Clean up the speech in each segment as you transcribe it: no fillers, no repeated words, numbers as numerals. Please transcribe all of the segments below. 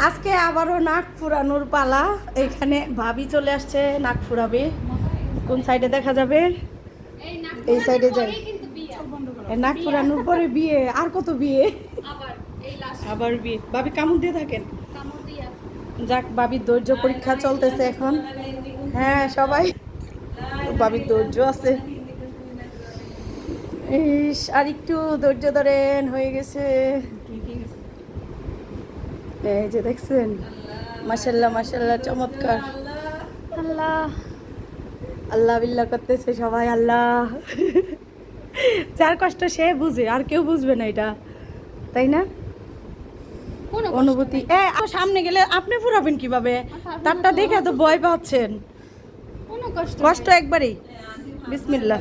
আজকে আবারও নাক ফুরানোর পালা। এখানে ভাবি চলে আসছে, নাক ফুরাবে। কোন সাইডে দেখা যাবে? এই সাইডে যাই। নাক ফুরানোর পরে বিয়ে, আর কত বিয়ে, আবার বিয়ে। ভাবি কামড় দিয়ে থাকেন। যাক, ভাবির ধৈর্য পরীক্ষা চলতেছে এখন। হ্যাঁ, সবাই ভাবির ধৈর্য আছে। ইস, আর একটু ধৈর্য ধরেন, হয়ে গেছে। এই যে দেখছেন, মাশাল্লাহ মাশাল্লাহ, চমৎকার। আল্লাহ আল্লাহ বিল্লাহ করতেছে সবাই। আল্লাহ, যার কষ্ট সে বুঝে, আর কেউ বুঝবে না এটা, তাই না? অনুভূতি। সামনে গেলে আপনি ফুরাবেন কিভাবে? তারটা দেখে তো ভয় পাচ্ছেন। কষ্ট একবারই। বিসমিল্লাহ।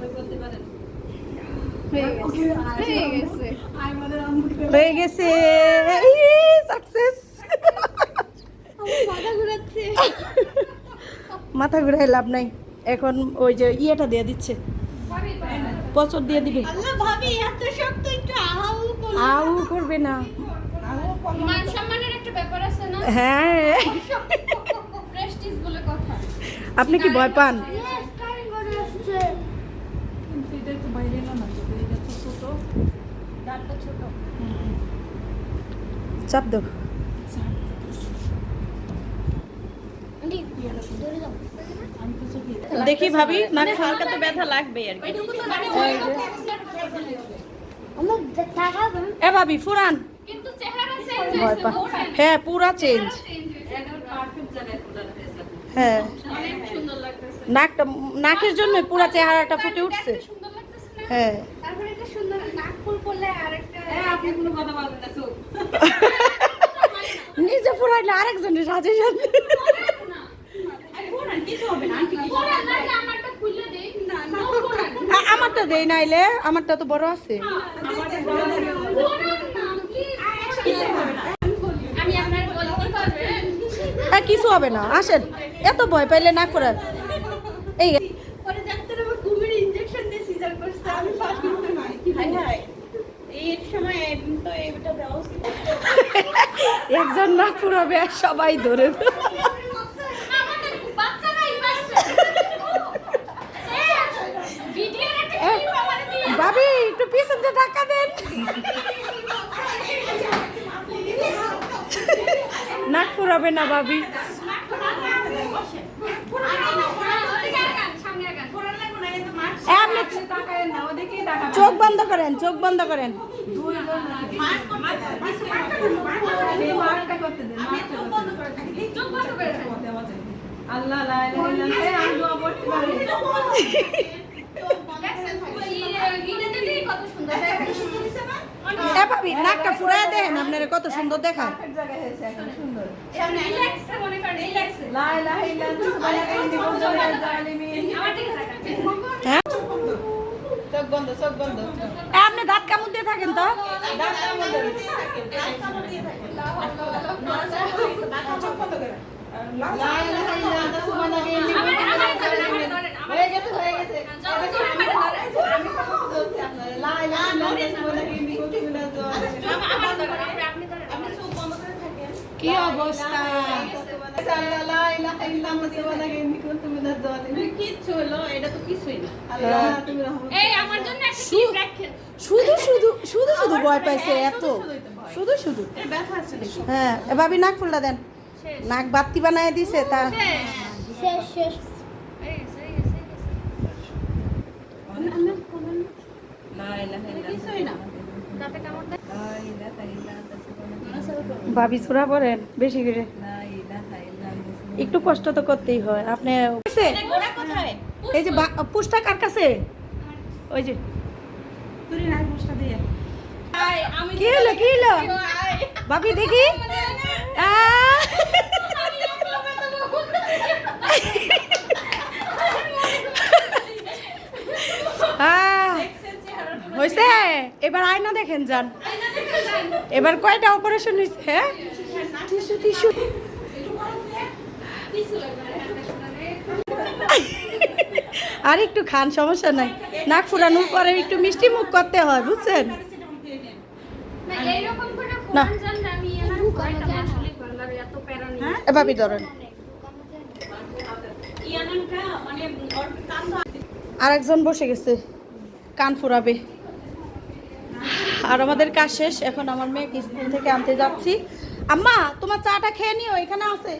হয়ে গেছে, সাকসেস। মাথা ঘুরাই লাভ নাই এখন। ওই যে ইয়েটা দিয়ে দিচ্ছে, পচর দিয়ে দিবে। আউ করবে না। হ্যাঁ, আপনি কি ভয় পান? চাপ দাও। দেখি ভাবি, মানে হালকা তো ব্যথা লাগবে আর কি। এ ভাবি ফুরান। হ্যাঁ, পুরা চেঞ্জ। হ্যাঁ, নাকটা, নাকের জন্য পুরা চেহারাটা ফুটে উঠছে। হ্যাঁ, নিজে ফুরাইলে আরেকজনের সাজেশন। আমারটা দেই নাইলে, আমারটা তো বড় আছে। কিছু হবে না, আসেন। এত ভয় পাইলে না করার। এই একজন না পুরাবে আর সবাই ধরে। ভাবি একটু পিছনে ধাক্কা দেন। নাক ফুরাবে না ভাবি। চোখ বন্ধ করেন, চোখ বন্ধ করেন। ভাবি নাকটা ফুরাই দেন, আপনারা কত সুন্দর দেখায়। আপনি দাঁত কামড় দিয়ে থাকেন তো। কি অবস্থা? শুধু শুধু শুধু শুধু ভয় পাইছে এত, শুধু শুধু। হ্যাঁ, এভাবে নাক ফুলটা দেন। নাক বাতি বানায় দিছে তা। ভাবি ছোড়া পড়েন বেশি করে, একটু কষ্ট তো করতেই হয়। আপনি এই যে পুষ্টা কার কাছে? ওই যে কি হলো, কি হলো ভাবি দেখি। হয়েছে, এবার আয়না দেখেন যান। এবার কয়টা অপারেশন হয়েছে? হ্যাঁ, আর একটু খান, সমস্যা নাই। নাক ফুরানোর পরে একটু মিষ্টি মুখ করতে হয়, বুঝছেন না? ভাবি ধরেন। আর একজন বসে গেছে, কান ফুরাবে। আর আমাদের কাজ শেষ, এখন আমার মেয়েকে স্কুল থেকে আনতে যাচ্ছি। আম্মা তোমার চাটা খেয়ে নিও, এখানে আছে।